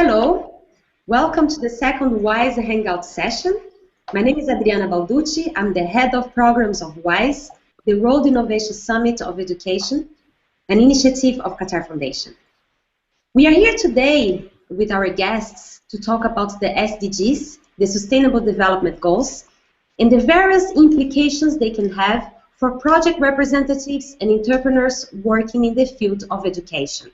Hello, welcome to the second WISE Hangout session. My name is Adriana Balducci. I'm the head of programs of WISE, the World Innovation Summit of Education, an initiative of Qatar Foundation. We are here today with our guests to talk about the SDGs, the Sustainable Development Goals, and the various implications they can have for project representatives and entrepreneurs working in the field of education.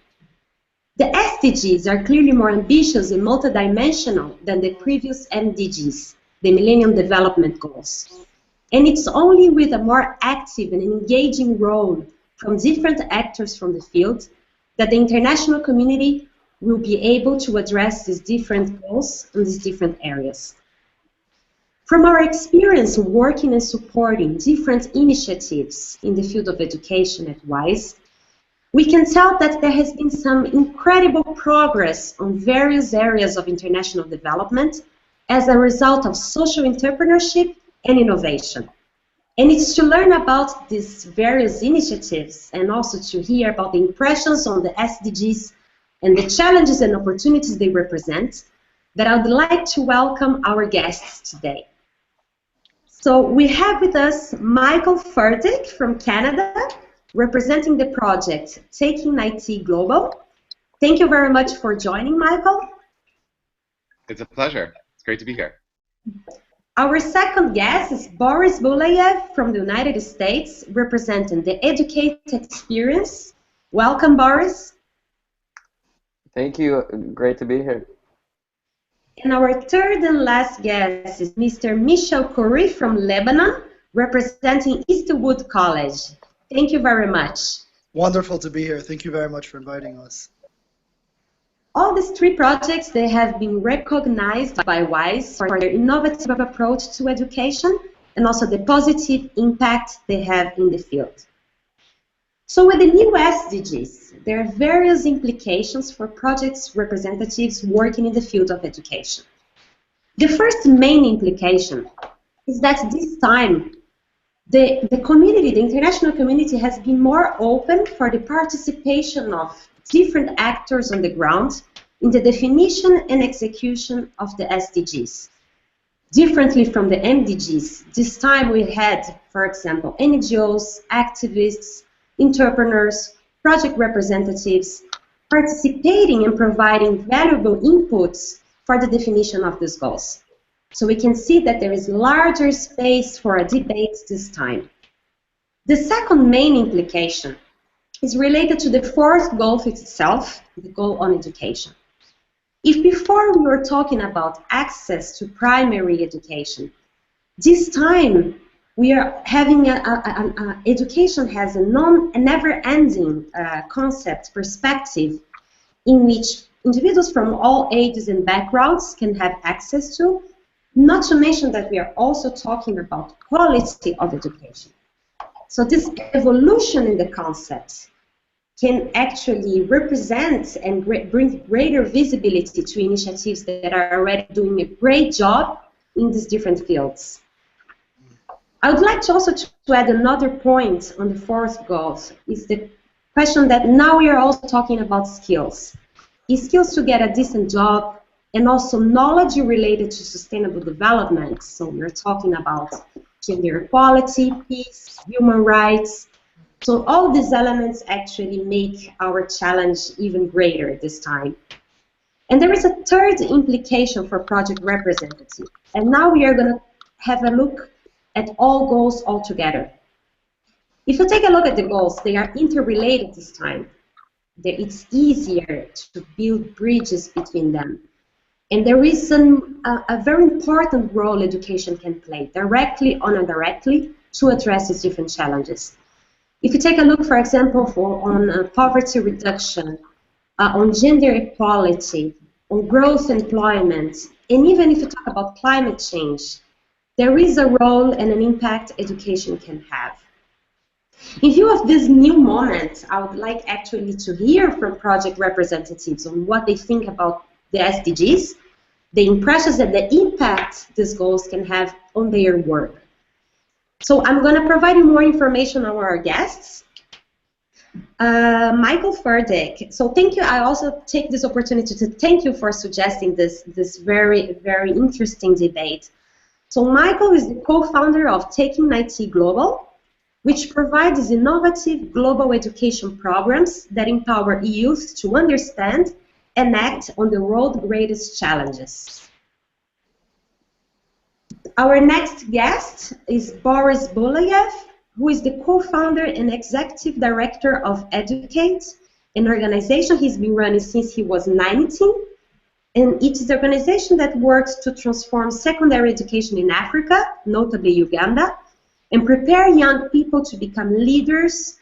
The SDGs are clearly more ambitious and multidimensional than the previous MDGs, the Millennium Development Goals. And it's only with a more active and engaging role from different actors from the field that the international community will be able to address these different goals in these different areas. From our experience working and supporting different initiatives in the field of education at WISE, we can tell that there has been some incredible progress on various areas of international development as a result of social entrepreneurship and innovation. And it's to learn about these various initiatives and also to hear about the impressions on the SDGs and the challenges and opportunities they represent that I would like to welcome our guests today. So we have with us Michael Furtick from Canada, representing the project Taking IT Global. Thank you very much for joining, Michael. It's a pleasure. It's great to be here. Our second guest is Boris Bulayev from the United States, representing the Educate Experience. Welcome, Boris. Thank you. Great to be here. And our third and last guest is Mr. Michel Khoury from Lebanon, representing Eastwood College. Thank you very much. Wonderful to be here. Thank you very much for inviting us. All these three projects, they have been recognized by WISE for their innovative approach to education and also the positive impact they have in the field. So with the new SDGs, there are various implications for projects representatives working in the field of education. The first main implication is that this time the community, the international community, has been more open for the participation of different actors on the ground in the definition and execution of the SDGs. Differently from the MDGs, this time we had, for example, NGOs, activists, entrepreneurs, project representatives participating and providing valuable inputs for the definition of these goals. So we can see that there is larger space for a debate this time. The second main implication is related to the fourth goal itself, the goal on education. If before we were talking about access to primary education, this time we are having education has a never-ending concept, perspective, in which individuals from all ages and backgrounds can have access to. Not to mention that we are also talking about quality of education. So this evolution in the concept can actually represent and bring greater visibility to initiatives that are already doing a great job in these different fields. I would like to also add another point on the fourth goal, is the question that now we are also talking about skills. Is skills to get a decent job, and also knowledge related to sustainable development. So we're talking about gender equality, peace, human rights. So all these elements actually make our challenge even greater this time. And there is a third implication for project representative. And now we are going to have a look at all goals altogether. If you take a look at the goals, they are interrelated this time. It's easier to build bridges between them. And there is a very important role education can play, directly or indirectly, to address these different challenges. If you take a look, for example, on poverty reduction, on gender equality, on growth employment, and even if you talk about climate change, there is a role and an impact education can have. In view of this new moment, I would like actually to hear from project representatives on what they think about the SDGs, the impressions and the impact these goals can have on their work. So I'm going to provide you more information on our guests. Michael Furdick. So thank you. I also take this opportunity to thank you for suggesting this very, very interesting debate. So Michael is the co-founder of Taking IT Global, which provides innovative global education programs that empower youth to understand and act on the world's greatest challenges. Our next guest is Boris Bulayev, who is the co-founder and executive director of Educate, an organization he's been running since he was 19. And it is an organization that works to transform secondary education in Africa, notably Uganda, and prepare young people to become leaders,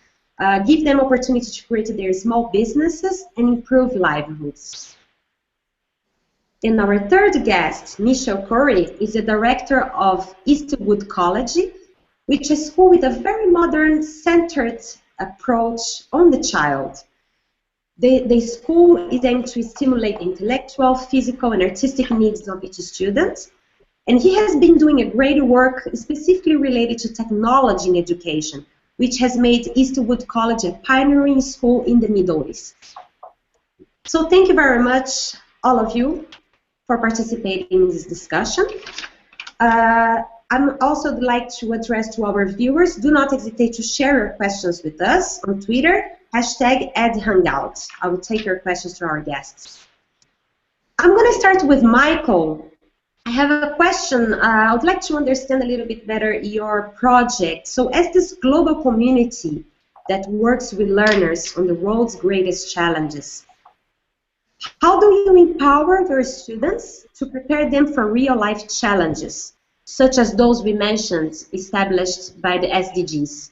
give them opportunity to create their small businesses, and improve livelihoods. And our third guest, Michelle Corey, is the director of Eastwood College, which is a school with a very modern, centered approach on the child. The school is aimed to stimulate the intellectual, physical, and artistic needs of each student. And he has been doing a great work specifically related to technology in education, which has made Eastwood College a pioneering school in the Middle East. So thank you very much, all of you, for participating in this discussion. I'm also like to address to our viewers, do not hesitate to share your questions with us on Twitter, #EdHangout. I will take your questions to our guests. I'm going to start with Michael. I have a question. I would like to understand a little bit better your project. So as this global community that works with learners on the world's greatest challenges, how do you empower your students to prepare them for real-life challenges, such as those we mentioned, established by the SDGs?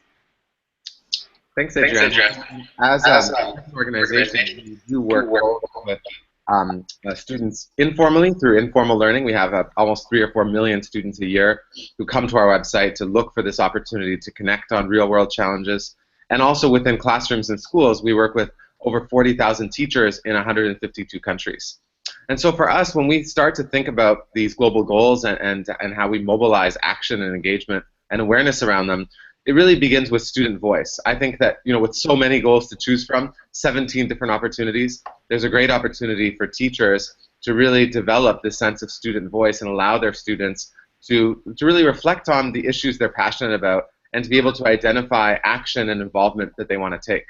Thanks, Adrian. As an organization, we do work with students informally through informal learning. We have almost 3 or 4 million students a year who come to our website to look for this opportunity to connect on real-world challenges. And also within classrooms and schools, we work with over 40,000 teachers in 152 countries. And so for us, when we start to think about these global goals and how we mobilize action and engagement and awareness around them, it really begins with student voice. I think that, with so many goals to choose from, 17 different opportunities, there's a great opportunity for teachers to really develop this sense of student voice and allow their students to really reflect on the issues they're passionate about and to be able to identify action and involvement that they want to take.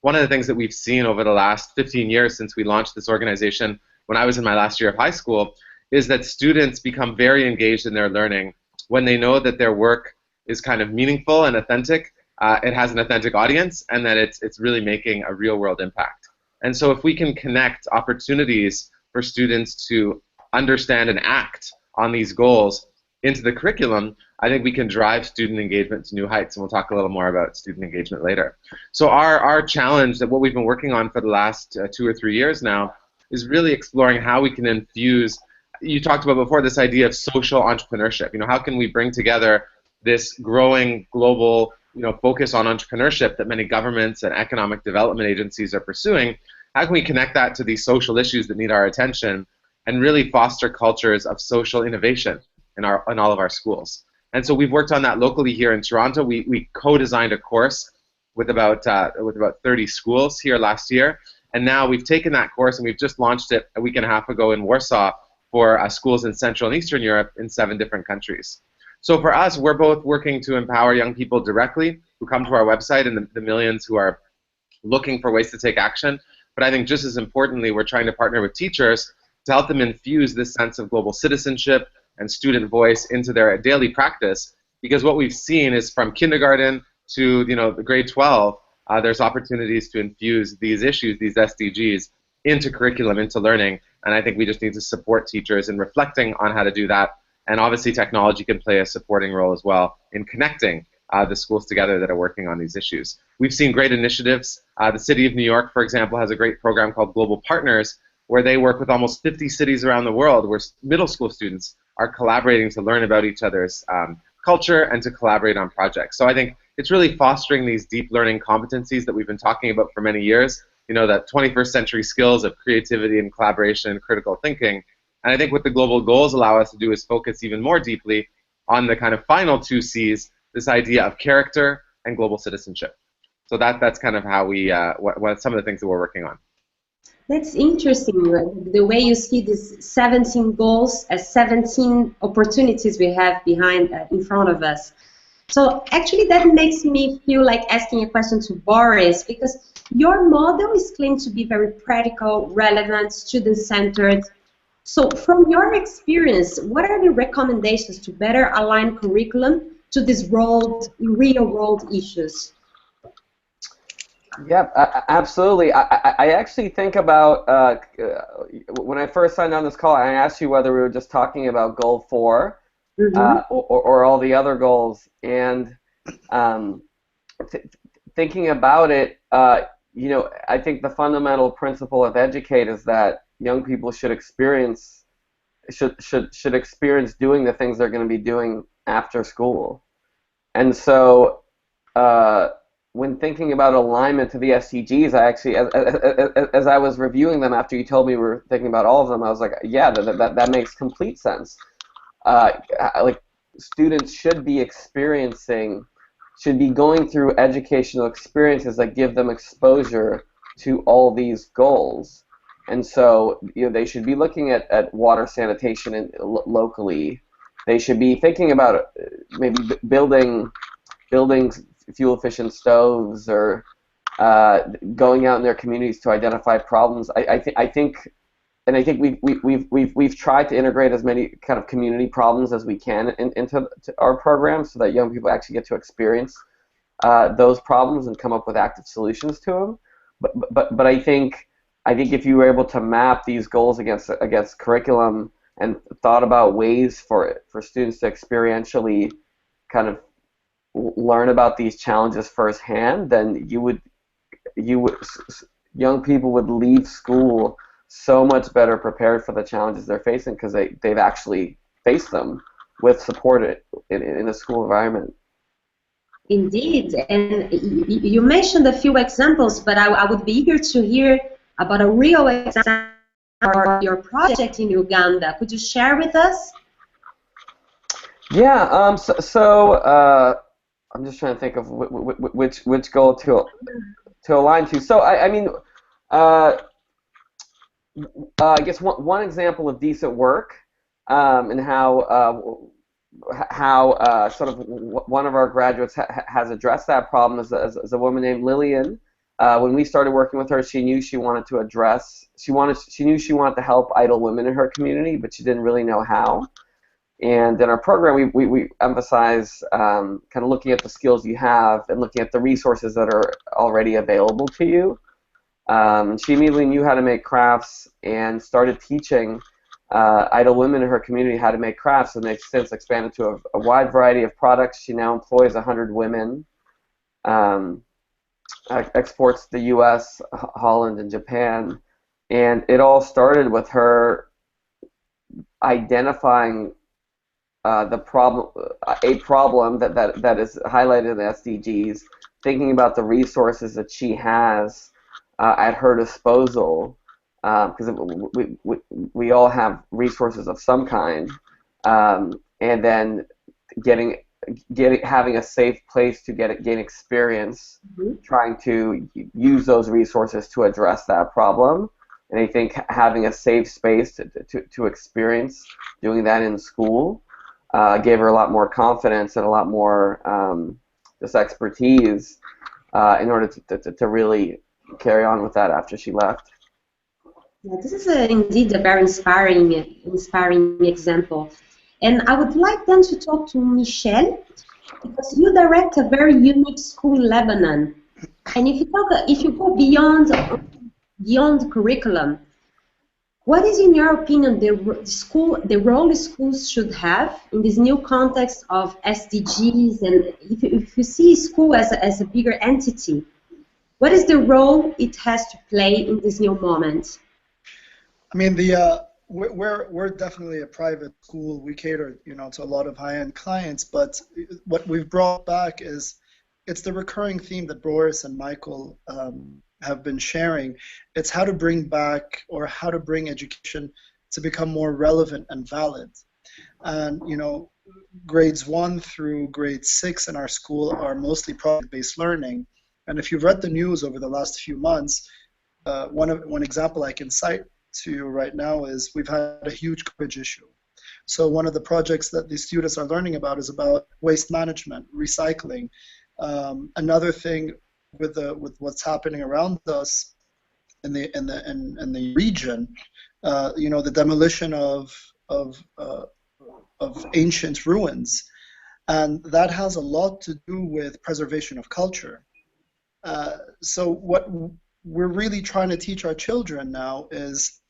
One of the things that we've seen over the last 15 years since we launched this organization when I was in my last year of high school is that students become very engaged in their learning when they know that their work is kind of meaningful and authentic, it has an authentic audience, and that it's really making a real-world impact. And so if we can connect opportunities for students to understand and act on these goals into the curriculum, I think we can drive student engagement to new heights, and we'll talk a little more about student engagement later. So our challenge, that what we've been working on for the last 2 or 3 years now, is really exploring how we can infuse, you talked about before, this idea of social entrepreneurship. How can we bring together this growing global focus on entrepreneurship that many governments and economic development agencies are pursuing? How can we connect that to these social issues that need our attention and really foster cultures of social innovation in all of our schools? And so we've worked on that locally here in Toronto. We co-designed a course with about 30 schools here last year, and now we've taken that course and we've just launched it a week and a half ago in Warsaw for schools in Central and Eastern Europe in 7 different countries. So for us, we're both working to empower young people directly who come to our website and the millions who are looking for ways to take action. But I think just as importantly, we're trying to partner with teachers to help them infuse this sense of global citizenship and student voice into their daily practice. Because what we've seen is from kindergarten to the grade 12, there's opportunities to infuse these issues, these SDGs, into curriculum, into learning. And I think we just need to support teachers in reflecting on how to do that. And obviously technology can play a supporting role as well in connecting the schools together that are working on these issues. We've seen great initiatives. The City of New York, for example, has a great program called Global Partners, where they work with almost 50 cities around the world where middle school students are collaborating to learn about each other's culture and to collaborate on projects. So I think it's really fostering these deep learning competencies that we've been talking about for many years, that 21st century skills of creativity and collaboration and critical thinking. And I think what the global goals allow us to do is focus even more deeply on the kind of final 2 C's, this idea of character and global citizenship. So that's kind of how we what some of the things that we're working on. That's interesting, the way you see these 17 goals as 17 opportunities we have behind, in front of us. So actually that makes me feel like asking a question to Boris, because your model is claimed to be very practical, relevant, student-centered. So from your experience, what are the recommendations to better align curriculum to these real-world issues? Yep, absolutely. I actually think about when I first signed on this call, I asked you whether we were just talking about goal 4 or all the other goals. And thinking about it, I think the fundamental principle of Educate is that young people should experience doing the things they're going to be doing after school. And so when thinking about alignment to the SDGs, I actually, as I was reviewing them after you told me we were thinking about all of them, I was like, yeah, that makes complete sense. Like students should be going through educational experiences that give them exposure to all these goals. And so, they should be looking at water sanitation locally. They should be thinking about maybe building fuel-efficient stoves, or going out in their communities to identify problems. I think we've tried to integrate as many kind of community problems as we can into our programs, so that young people actually get to experience those problems and come up with active solutions to them. But I think if you were able to map these goals against curriculum and thought about ways for students to experientially kind of learn about these challenges firsthand, then young people would leave school so much better prepared for the challenges they're facing, because they've actually faced them with support in a school environment. Indeed, and you mentioned a few examples, but I would be eager to hear about a real example of your project in Uganda. Could you share with us? Yeah, I'm just trying to think of which goal to align to. So I mean, I guess one example of decent work, and how sort of one of our graduates has addressed that problem is a woman named Lillian. When we started working with her, she knew she wanted to help idle women in her community, but she didn't really know how. And in our program, we emphasize kind of looking at the skills you have and looking at the resources that are already available to you. She immediately knew how to make crafts and started teaching idle women in her community how to make crafts, and they've since expanded to a wide variety of products. She now employs 100 women, exports to the U.S., Holland, and Japan. And it all started with her identifying a problem that is highlighted in the SDGs, thinking about the resources that she has at her disposal, because we all have resources of some kind, and then having a safe place to gain experience, trying to use those resources to address that problem. And I think having a safe space to experience doing that in school gave her a lot more confidence and a lot more just expertise in order to really carry on with that after she left. Yeah, this is indeed a very inspiring example. And I would like then to talk to Michelle, because you direct a very unique school in Lebanon. And if you go beyond curriculum, what is, in your opinion, the role schools should have in this new context of SDGs? And if you see school as a bigger entity, what is the role it has to play in this new moment? I mean, we're definitely a private school. We cater, to a lot of high-end clients. But what we've brought back is it's the recurring theme that Boris and Michael have been sharing. It's how to bring back, or how to bring education to become more relevant and valid. And grades 1 through grade 6 in our school are mostly project-based learning. And if you've read the news over the last few months, one example I can cite to you right now is we've had a huge garbage issue. So one of the projects that the students are learning about is about waste management, recycling. Another thing with what's happening around us in the region, the demolition of ancient ruins, and that has a lot to do with preservation of culture. So what we're really trying to teach our children now is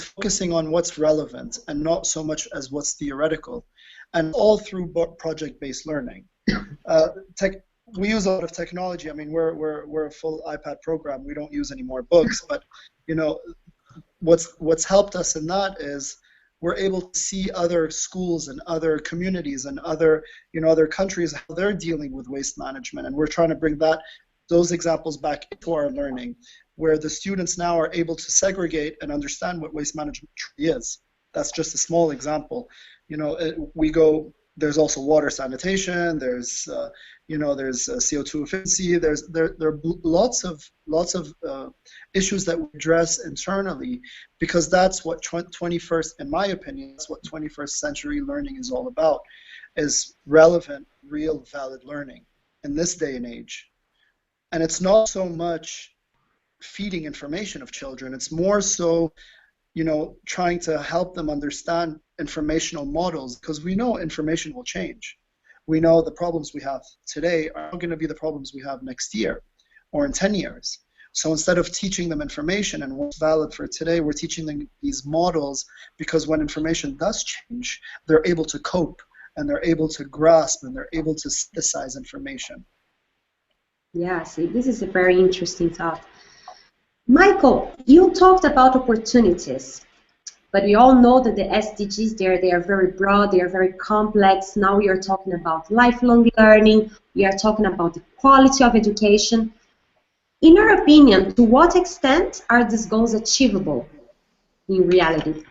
focusing on what's relevant and not so much as what's theoretical, and all through project-based learning. We use a lot of technology. I mean, we're a full iPad program. We don't use any more books, but what's helped us in that is we're able to see other schools and other communities and other countries, how they're dealing with waste management, and we're trying to bring those examples back into our learning, where the students now are able to segregate and understand what waste management truly is. That's just a small example. There's also water sanitation. There's CO2 efficiency. There are lots of issues that we address internally, because that's what 21st, in my opinion, that's what 21st century learning is all about, is relevant, real, valid learning in this day and age. And it's not so much feeding information of children. It's more so, trying to help them understand informational models, because we know information will change. We know the problems we have today are not going to be the problems we have next year or in 10 years. So instead of teaching them information and what's valid for today, we're teaching them these models, because when information does change, they're able to cope and they're able to grasp and they're able to synthesize information. Yeah, see, this is a very interesting thought. Michael, you talked about opportunities, but we all know that the SDGs, they are very broad, they are very complex. Now we are talking about lifelong learning, we are talking about the quality of education. In your opinion, to what extent are these goals achievable in reality?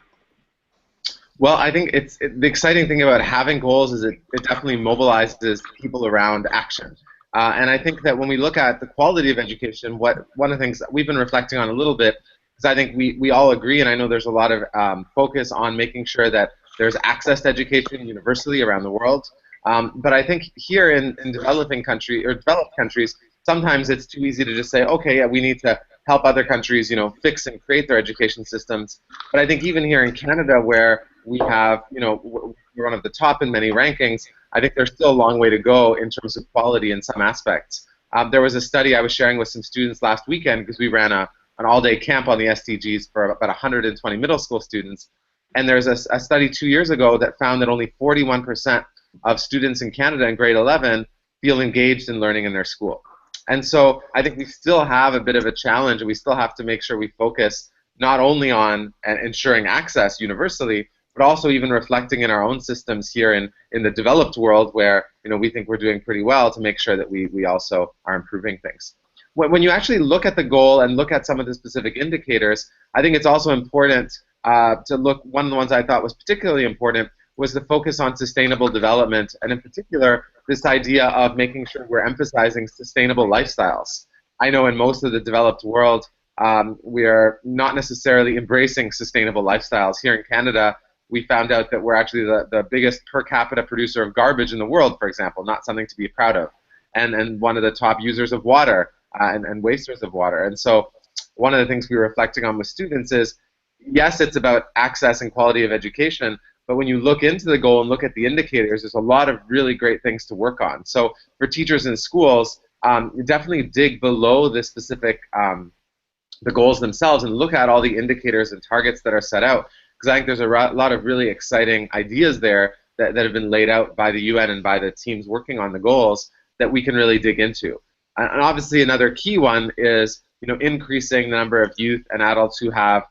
Well, I think the exciting thing about having goals is it definitely mobilizes people around action. And I think that when we look at the quality of education, one of the things that we've been reflecting on a little bit is I think we all agree, and I know there's a lot of focus on making sure that there's access to education universally around the world. But I think here in developed countries, sometimes it's too easy to just say, okay, yeah, we need to help other countries, fix and create their education systems. But I think even here in Canada, where we have, we're one of the top in many rankings, I think there's still a long way to go in terms of quality in some aspects. There was a study I was sharing with some students last weekend, because we ran an all-day camp on the SDGs for about 120 middle school students. And there's a study 2 years ago that found that only 41% of students in Canada in grade 11 feel engaged in learning in their school. And so I think we still have a bit of a challenge, and we still have to make sure we focus not only on ensuring access universally, but also even reflecting in our own systems here in the developed world, where we think we're doing pretty well, to make sure that we also are improving things. When you actually look at the goal and look at some of the specific indicators, I think it's also important to look. One of the ones I thought was particularly important was the focus on sustainable development, and in particular, this idea of making sure we're emphasizing sustainable lifestyles. I know in most of the developed world, we are not necessarily embracing sustainable lifestyles. Here in Canada, we found out that we're actually the biggest per capita producer of garbage in the world, for example, not something to be proud of, and one of the top users of water and wasters of water. And so one of the things we were reflecting on with students is, yes, it's about access and quality of education, but when you look into the goal and look at the indicators, there's a lot of really great things to work on. So for teachers in schools, you definitely dig below the specific the goals themselves and look at all the indicators and targets that are set out, because I think there's a lot of really exciting ideas there that have been laid out by the UN and by the teams working on the goals that we can really dig into. And obviously another key one is increasing the number of youth and adults who have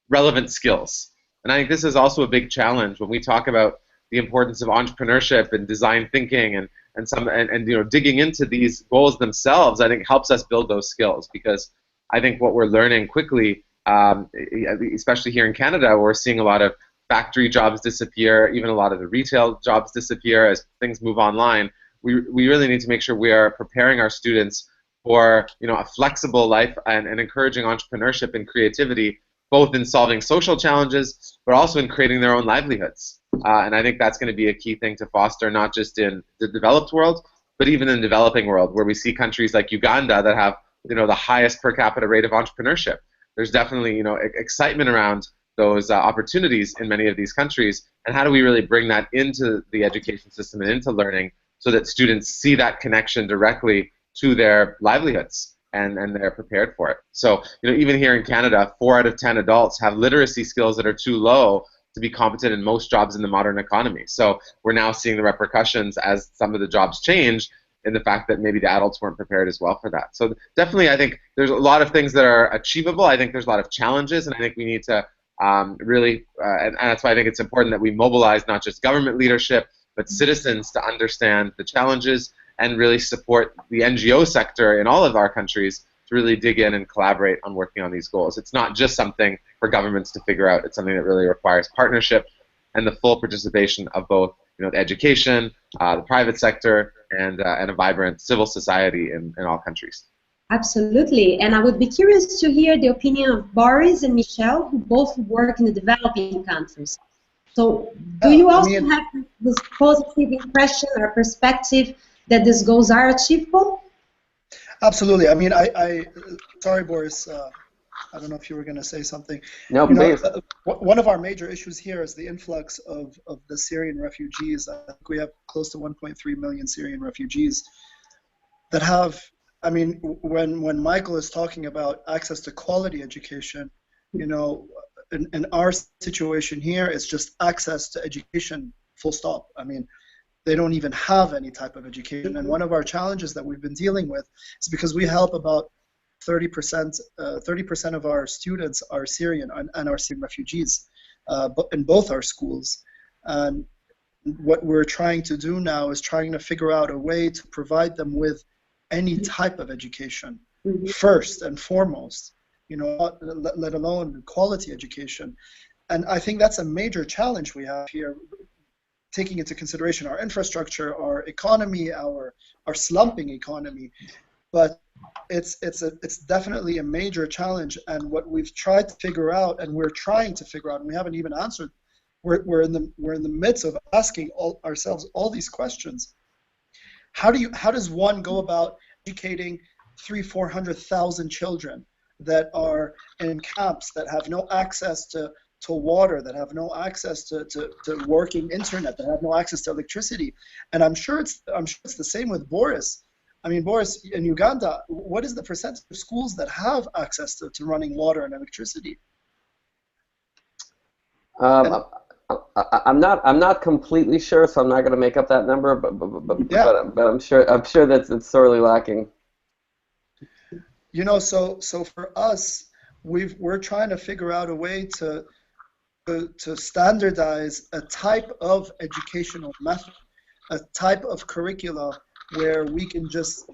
relevant skills. And I think this is also a big challenge when we talk about the importance of entrepreneurship and design thinking and digging into these goals themselves. I think helps us build those skills, because I think what we're learning quickly, especially here in Canada, where we're seeing a lot of factory jobs disappear, even a lot of the retail jobs disappear as things move online. We really need to make sure we are preparing our students for a flexible life and encouraging entrepreneurship and creativity, both in solving social challenges, but also in creating their own livelihoods. And I think that's going to be a key thing to foster, not just in the developed world, but even in the developing world, where we see countries like Uganda that have the highest per capita rate of entrepreneurship. There's definitely excitement around those opportunities in many of these countries, and how do we really bring that into the education system and into learning so that students see that connection directly to their livelihoods and they're prepared for it. So even here in Canada, 4 out of 10 adults have literacy skills that are too low to be competent in most jobs in the modern economy. So we're now seeing the repercussions as some of the jobs change, in the fact that maybe the adults weren't prepared as well for that. So definitely, I think there's a lot of things that are achievable. I think there's a lot of challenges, and I think we need to really, and that's why I think it's important that we mobilize not just government leadership, but citizens to understand the challenges and really support the NGO sector in all of our countries to really dig in and collaborate on working on these goals. It's not just something for governments to figure out. It's something that really requires partnership and the full participation of both the education, the private sector, and a vibrant civil society in all countries. Absolutely, and I would be curious to hear the opinion of Boris and Michelle, who both work in the developing countries. So, do you also have this positive impression or perspective that these goals are achievable? Absolutely. I mean, sorry, Boris. I don't know if you were going to say something. No, please. One of our major issues here is the influx of the Syrian refugees. I think we have close to 1.3 million Syrian refugees that have, I mean, when Michael is talking about access to quality education, in our situation here, it's just access to education, full stop. I mean, they don't even have any type of education. And one of our challenges that we've been dealing with is because we help about 30% of our students are Syrian and are Syrian refugees in both our schools. And what we're trying to do now is trying to figure out a way to provide them with any type of education, first and foremost, let alone quality education. And I think that's a major challenge we have here, taking into consideration our infrastructure, our economy, our slumping economy. But it's definitely a major challenge, and what we've tried to figure out, and we're trying to figure out, and we haven't even answered. We're in the midst of asking ourselves all these questions. How does one go about educating 300,000-400,000 children that are in camps, that have no access to water, that have no access to working internet, that have no access to electricity? And I'm sure it's the same with Boris. I mean, Boris, in Uganda, what is the percentage of schools that have access to running water and electricity? I'm not completely sure, so I'm not going to make up that number. But I'm sure that it's sorely lacking. So for us, we're trying to figure out a way to standardize a type of educational method, a type of curricula where we can just,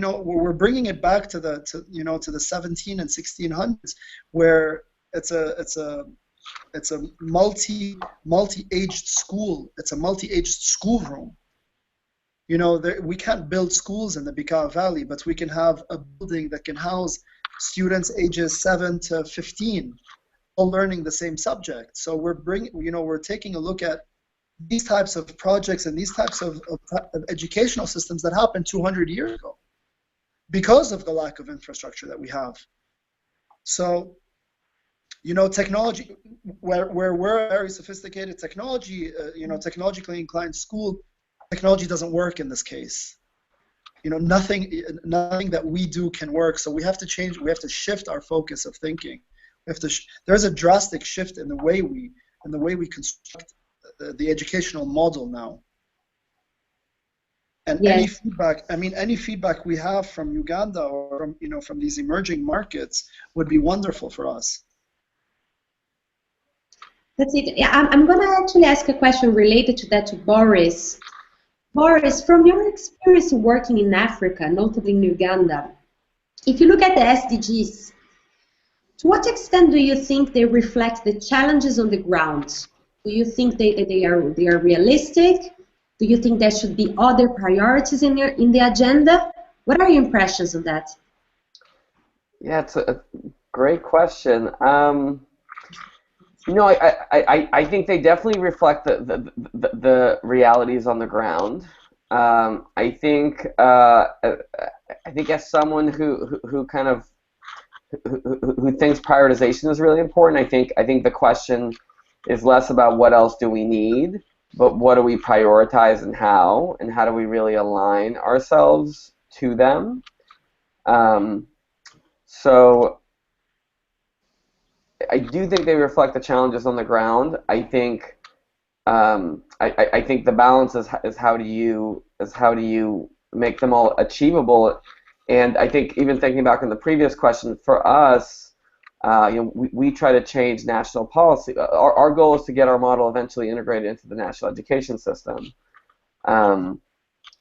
we're bringing it back to the 17 and 1600s, where it's a multi-aged school. It's a multi-aged schoolroom. We can't build schools in the Bekaa Valley, but we can have a building that can house students ages 7 to 15, all learning the same subject. So we're taking a look at these types of projects and these types of educational systems that happened 200 years ago because of the lack of infrastructure that we have. So, technology, where we're a very sophisticated technology, technologically inclined school, technology doesn't work in this case. Nothing that we do can work. So we have to change. We have to shift our focus of thinking. There's a drastic shift in the way we construct the educational model now. And yes. any feedback we have from Uganda or from these emerging markets would be wonderful for us. That's it. Yeah, I'm going to actually ask a question related to that to Boris. Boris, from your experience working in Africa, notably in Uganda, if you look at the SDGs, to what extent do you think they reflect the challenges on the ground? Do you think they are realistic? Do you think there should be other priorities in the agenda? What are your impressions of that? Yeah, it's a great question. I think they definitely reflect the realities on the ground. I think as someone who kind of who thinks prioritization is really important, I think the question is less about what else do we need, but what do we prioritize and how do we really align ourselves to them. So I do think they reflect the challenges on the ground. I think I think the balance is how do you make them all achievable. And I think even thinking back on the previous question, for us, we try to change national policy. Our goal is to get our model eventually integrated into the national education system,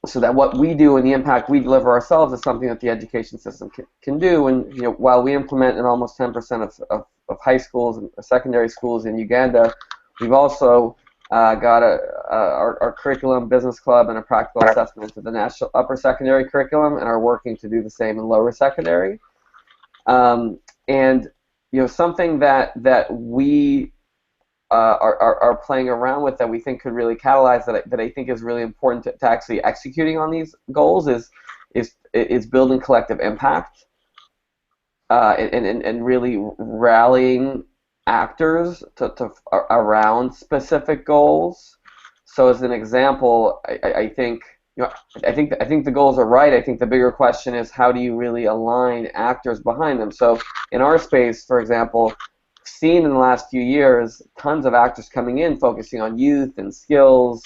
so that what we do and the impact we deliver ourselves is something that the education system can do. And while we implement in almost 10% of high schools and secondary schools in Uganda, we've also got our curriculum business club and a practical assessment into the national upper secondary curriculum, and are working to do the same in lower secondary. And something that we are playing around with that we think could really catalyze that I think is really important to actually executing on these goals is building collective impact, and really rallying actors to around specific goals. So as an example, I think the goals are right. I think the bigger question is how do you really align actors behind them. So in our space, for example, seen in the last few years tons of actors coming in focusing on youth and skills,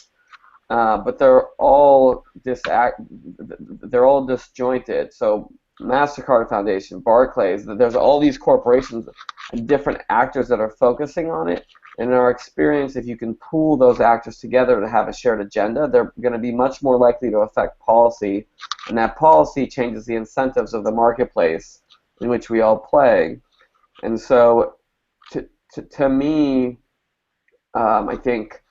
but they're all disjointed. So MasterCard Foundation, Barclays, there's all these corporations and different actors that are focusing on it. And in our experience, if you can pool those actors together to have a shared agenda, they're going to be much more likely to affect policy, and that policy changes the incentives of the marketplace in which we all play. And so to me, I think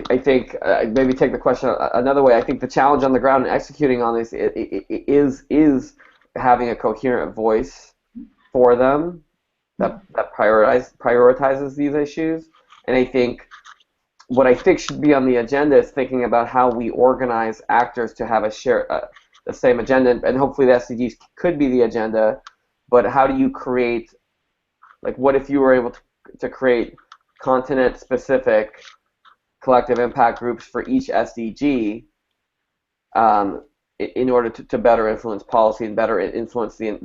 maybe take the question another way. I think the challenge on the ground in executing on this is having a coherent voice for them that prioritizes these issues. And I think what I think should be on the agenda is thinking about how we organize actors to have the same agenda, and hopefully the SDGs could be the agenda. But how do you create, like, what if you were able to create continent-specific collective impact groups for each SDG, in order to better influence policy and better influence the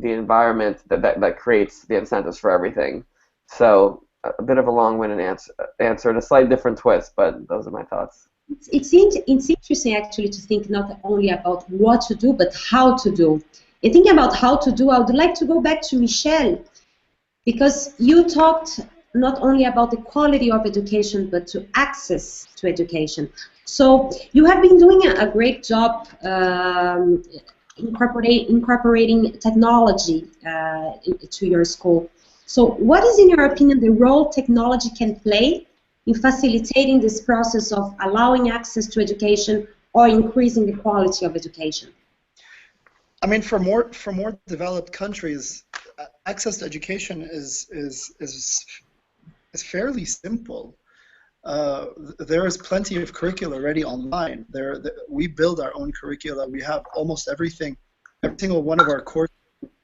environment that creates the incentives for everything. So a bit of a long-winded answer and a slight different twist, but those are my thoughts. It's interesting actually to think not only about what to do, but how to do. And thinking about how to do, I would like to go back to Michelle, because you talked not only about the quality of education, but to access to education. So you have been doing a great job incorporating technology to your school. So what is, in your opinion, the role technology can play in facilitating this process of allowing access to education or increasing the quality of education? I mean, for more developed countries, access to education is fairly simple. There is plenty of curricula already online. We build our own curricula. We have almost everything. Every single one of our courses,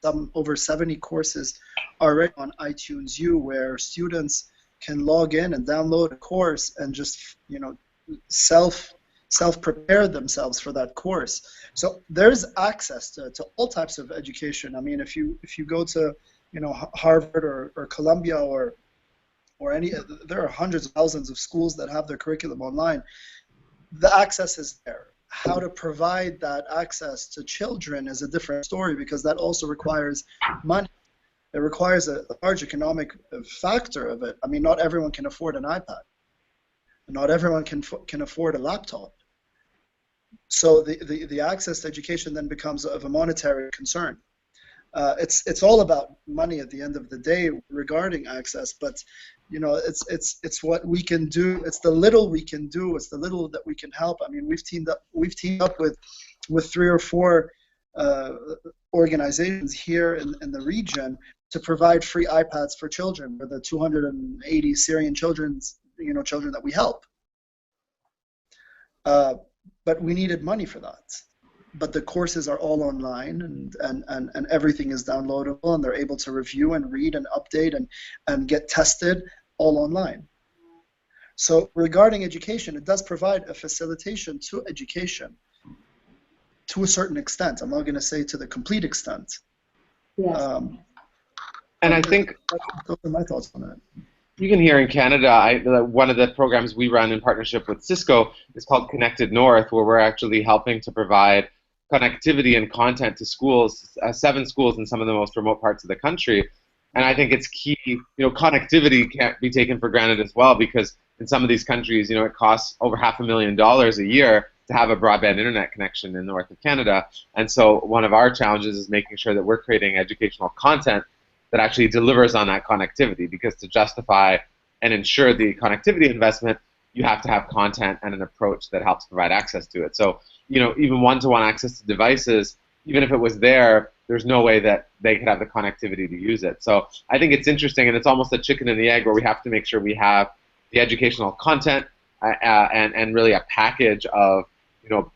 over 70 courses, are already on iTunes U, where students can log in and download a course and just self-prepare themselves for that course. So there's access to all types of education. I mean, if you go to Harvard or Columbia or any, there are hundreds of thousands of schools that have their curriculum online. The access is there. How to provide that access to children is a different story, because that also requires money. It requires a large economic factor of it. I mean, not everyone can afford an iPad. Not everyone can afford a laptop. So the access to education then becomes of a monetary concern. It's all about money at the end of the day regarding access, but you know, it's what we can do. It's the little we can do. It's the little that we can help. I mean, we've teamed up with 3 or 4 organizations here in the region to provide free iPads for children, for the 280 Syrian children that we help. But we needed money for that. But the courses are all online, and everything is downloadable, and they're able to review and read and update and get tested all online. So regarding education, it does provide a facilitation to education to a certain extent. I'm not going to say to the complete extent. Yes. And I think those are my thoughts on it. you can hear in Canada, one of the programs we run in partnership with Cisco is called Connected North, where we're actually helping to provide connectivity and content to schools, 7 schools in some of the most remote parts of the country. And I think it's key, connectivity can't be taken for granted as well, because in some of these countries, it costs over $500,000 a year to have a broadband internet connection in north of Canada. And so one of our challenges is making sure that we're creating educational content that actually delivers on that connectivity, because to justify and ensure the connectivity investment, you have to have content and an approach that helps provide access to it. So, even one-to-one access to devices, even if it was there, there's no way that they could have the connectivity to use it. So I think it's interesting, and it's almost a chicken and the egg, where we have to make sure we have the educational content and really a package of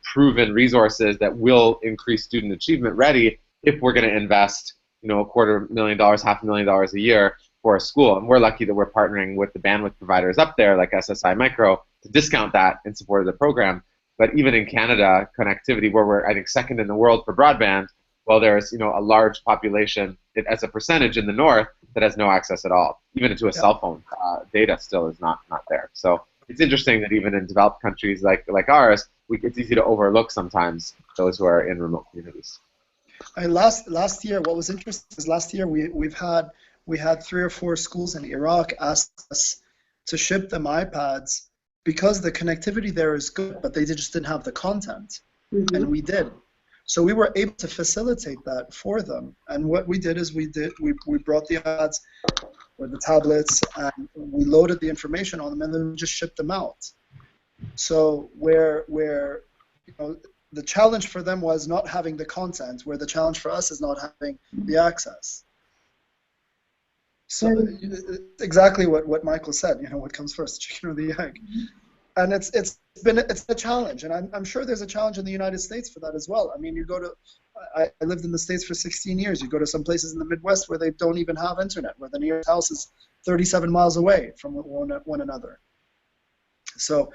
proven resources that will increase student achievement ready if we're going to invest $250,000, $500,000 a year for a school. And we're lucky that we're partnering with the bandwidth providers up there like SSI Micro to discount that in support of the program. But even in Canada, connectivity, where we're, I think, second in the world for broadband, well, there's a large population as a percentage in the north that has no access at all, even to a cell phone. Data still is not there. So it's interesting that even in developed countries like ours, it's easy to overlook sometimes those who are in remote communities. And last year, what was interesting is last year we had 3 or 4 schools in Iraq ask us to ship them iPads because the connectivity there is good, but they just didn't have the content, and we did. So we were able to facilitate that for them. And what we did is we brought the iPads or the tablets, and we loaded the information on them, and then we just shipped them out. So where the challenge for them was not having the content, where the challenge for us is not having the access. So exactly what Michael said, what comes first, the chicken or the egg? And it's a challenge, and I'm sure there's a challenge in the United States for that as well. I mean, I lived in the States for 16 years. You go to some places in the Midwest where they don't even have internet, where the nearest house is 37 miles away from one another. So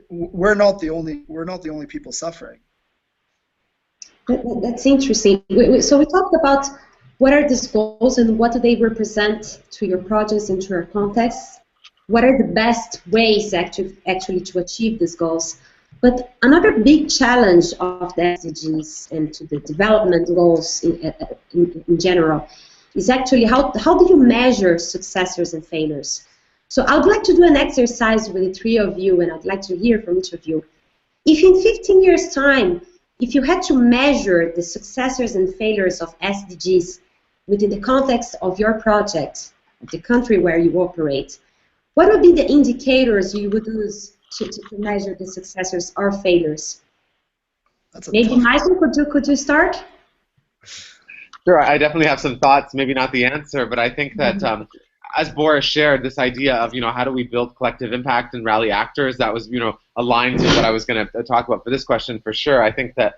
we're not the only people suffering. That's interesting. So we talked about what are these goals and what do they represent to your projects and to your context. What are the best ways actually to achieve these goals? But another big challenge of the SDGs and to the development goals in general is actually how do you measure successes and failures? So I would like to do an exercise with the 3 of you, and I'd like to hear from each of you. If in 15 years' time, if you had to measure the successes and failures of SDGs within the context of your project, the country where you operate, what would be the indicators you would use to measure the successes or failures? Maybe Michael, could you start? Sure, I definitely have some thoughts, maybe not the answer, but I think that as Boris shared, this idea of how do we build collective impact and rally actors, that was aligned to what I was going to talk about for this question for sure. I think that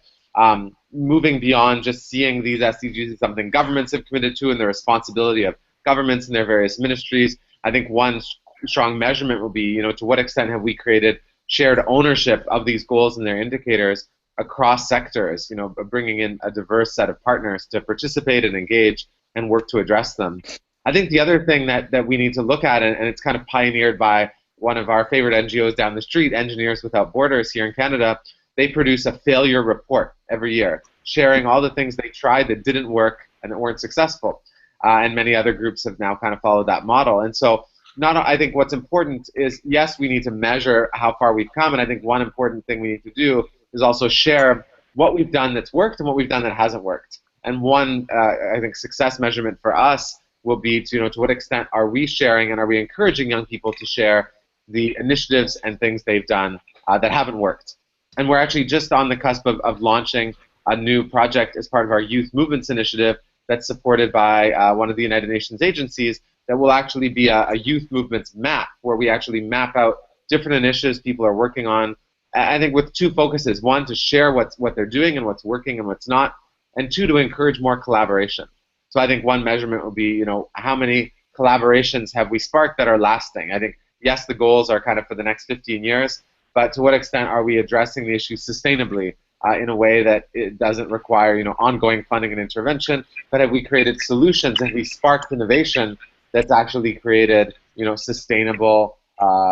moving beyond just seeing these SDGs as something governments have committed to and the responsibility of governments and their various ministries, I think one strong measurement will be to what extent have we created shared ownership of these goals and their indicators across sectors, bringing in a diverse set of partners to participate and engage and work to address them. I think the other thing that we need to look at, and it's kind of pioneered by one of our favorite NGOs down the street, Engineers Without Borders here in Canada, they produce a failure report every year, sharing all the things they tried that didn't work and that weren't successful. And many other groups have now kind of followed that model. And so I think what's important is, yes, we need to measure how far we've come, and I think one important thing we need to do is also share what we've done that's worked and what we've done that hasn't worked. And one, I think, success measurement for us will be to what extent are we sharing and are we encouraging young people to share the initiatives and things they've done that haven't worked. And we're actually just on the cusp of launching a new project as part of our Youth Movements Initiative that's supported by one of the United Nations agencies that will actually be a youth movements map where we actually map out different initiatives people are working on, I think with two focuses. One, to share what they're doing and what's working and what's not, and two, to encourage more collaboration. So I think one measurement will be, how many collaborations have we sparked that are lasting? I think, yes, the goals are kind of for the next 15 years, but to what extent are we addressing the issue sustainably in a way that it doesn't require, ongoing funding and intervention, but have we created solutions and we sparked innovation that's actually created, sustainable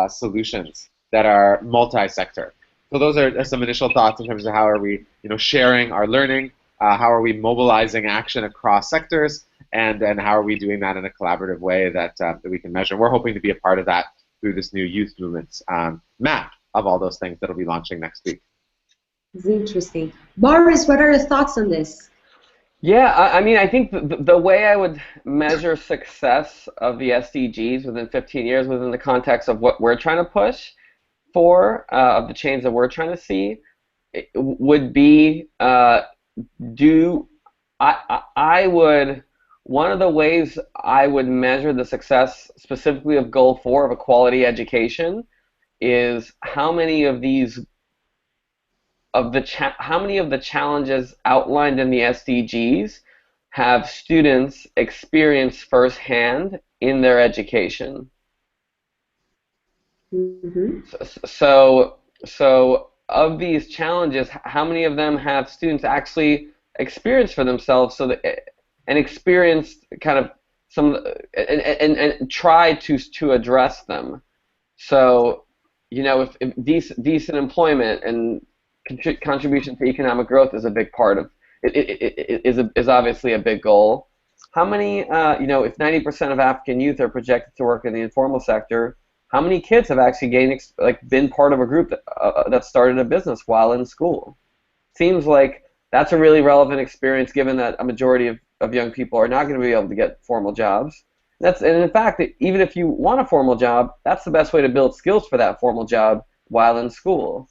solutions that are multi-sector. So those are some initial thoughts in terms of how are we, sharing our learning, how are we mobilizing action across sectors, and how are we doing that in a collaborative way that we can measure. We're hoping to be a part of that through this new youth movements map of all those things that will be launching next week. It's interesting. Boris, what are your thoughts on this? Yeah, I think the way I would measure success of the SDGs within 15 years within the context of what we're trying to push for, of the change that we're trying to see, would be one of the ways I would measure the success specifically of Goal 4 of a quality education is how many of the challenges outlined in the SDGs have students experience firsthand in their education. Mm-hmm. So of these challenges, how many of them have students actually experience for themselves and experienced kind of some and try to address them? So, if decent employment and contribution to economic growth is a big part of it, is obviously a big goal. How many, if 90% of African youth are projected to work in the informal sector, how many kids have actually been part of a group that started a business while in school? Seems like that's a really relevant experience, given that a majority of young people are not going to be able to get formal jobs. And in fact, even if you want a formal job, that's the best way to build skills for that formal job while in school.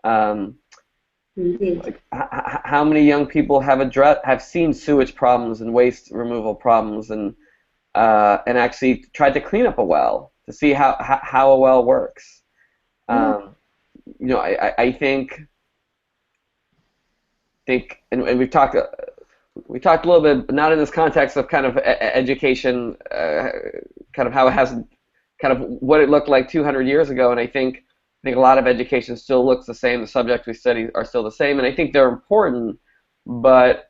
How many young people have seen sewage problems and waste removal problems and actually tried to clean up a well to see how a well works? I think, and we've talked a little bit, but not in this context of kind of education, kind of how it has, kind of what it looked like 200 years ago, and I think a lot of education still looks the same. The subjects we study are still the same, and I think they're important, but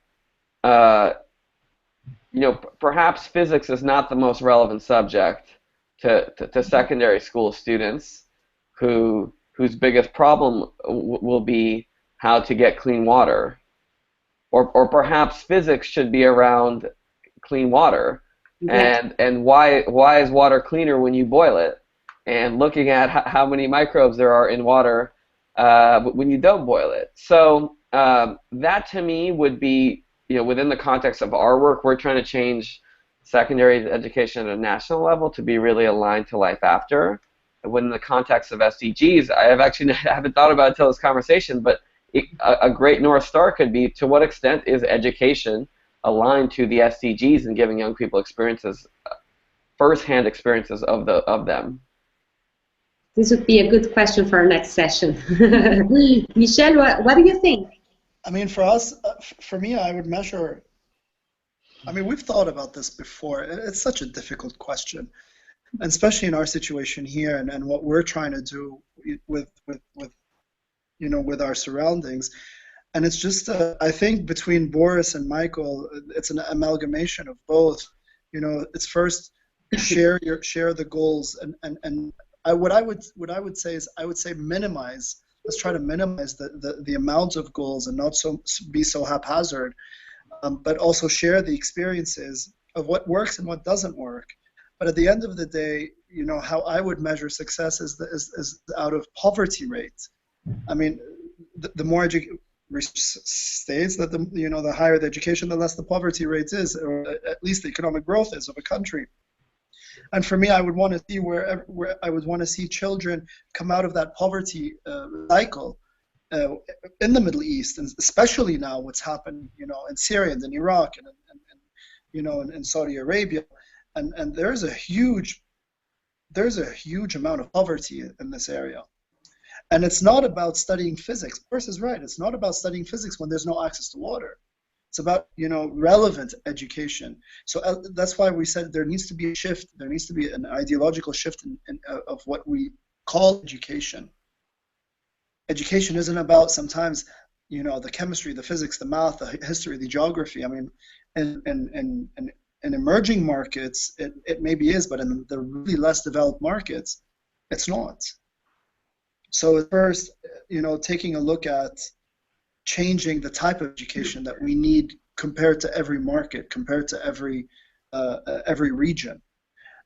perhaps physics is not the most relevant subject to secondary school students whose biggest problem will be how to get clean water. Or perhaps physics should be around clean water, and why is water cleaner when you boil it, and looking at how many microbes there are in water when you don't boil it. So that to me would be, within the context of our work, we're trying to change secondary education at a national level to be really aligned to life after. And within the context of SDGs, I haven't thought about it until this conversation, but a great North Star could be, to what extent is education aligned to the SDGs and giving young people first-hand experiences of them? This would be a good question for our next session. Michel, what do you think? I mean, for us, for me, I would measure. I mean, we've thought about this before. It's such a difficult question, and especially in our situation here and what we're trying to do with our surroundings. And it's just, I think between Boris and Michael, it's an amalgamation of both. It's first share the goals, and what I would say is, I would say minimize. Let's try to minimize the amount of goals and not be so haphazard, but also share the experiences of what works and what doesn't work. But at the end of the day, how I would measure success is out of poverty rate. I mean, the research states that the higher the education, the less the poverty rate is, or at least the economic growth is of a country. And for me, I would want to see where I would want to see children come out of that poverty cycle in the Middle East, and especially now what's happened, in Syria and in Iraq and in Saudi Arabia, and there's a huge amount of poverty in this area. And it's not about studying physics. Boris is right. It's not about studying physics when there's no access to water. It's about, relevant education. So that's why we said there needs to be a shift. There needs to be an ideological shift of what we call education. Education isn't about sometimes, the chemistry, the physics, the math, the history, the geography. I mean, in emerging markets, it maybe is, but in the really less developed markets, it's not. So first, taking a look at changing the type of education that we need compared to every market, compared to every region.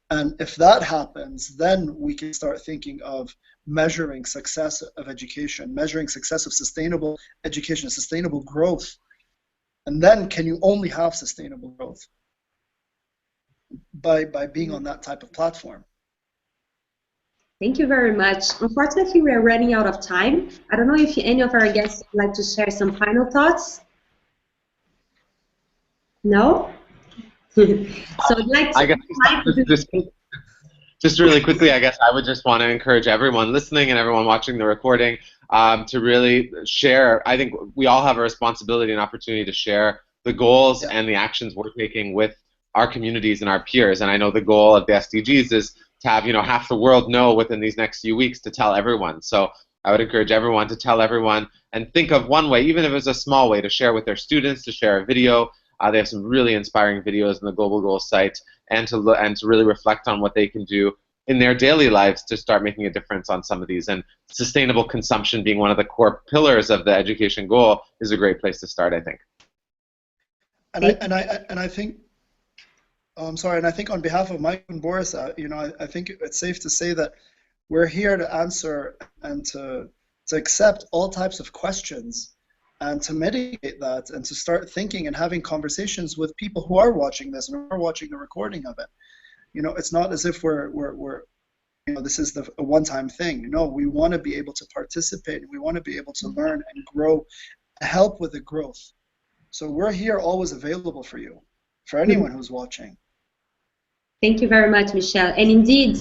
And if that happens, then we can start thinking of measuring success of education, measuring success of sustainable education, sustainable growth. And then can you only have sustainable growth? By being on that type of platform. Thank you very much. Unfortunately, we are running out of time. I don't know if any of our guests would like to share some final thoughts. No? So I'd like to... I guess just really quickly, I guess I would just want to encourage everyone listening and everyone watching the recording to really share. I think we all have a responsibility and opportunity to share the goals and the actions we're taking with our communities and our peers. And I know the goal of the SDGs is to have half the world know within these next few weeks to tell everyone. So I would encourage everyone to tell everyone and think of one way, even if it's a small way, to share with their students, to share a video. They have some really inspiring videos on the Global Goals site, and to really reflect on what they can do in their daily lives to start making a difference on some of these. And sustainable consumption being one of the core pillars of the education goal is a great place to start, I think. And I think. I'm sorry, and I think on behalf of Mike and Boris, I think it's safe to say that we're here to answer and to accept all types of questions and to mitigate that and to start thinking and having conversations with people who are watching this and who are watching the recording of it. It's not as if this is a one-time thing. No, we want to be able to participate. We want to be able to learn and grow, help with the growth. So we're here always available for you, for anyone who's watching. Thank you very much, Michelle. And indeed,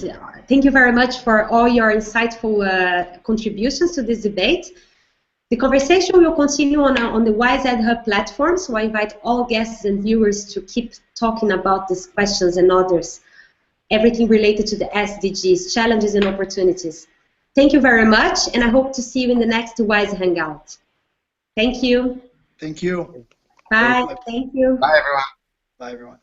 thank you very much for all your insightful contributions to this debate. The conversation will continue on the WISE Hub platform, so I invite all guests and viewers to keep talking about these questions and others, everything related to the SDGs, challenges and opportunities. Thank you very much, and I hope to see you in the next WISE Hangout. Thank you. Thank you. Bye. Thank you. Bye, everyone. Bye, everyone.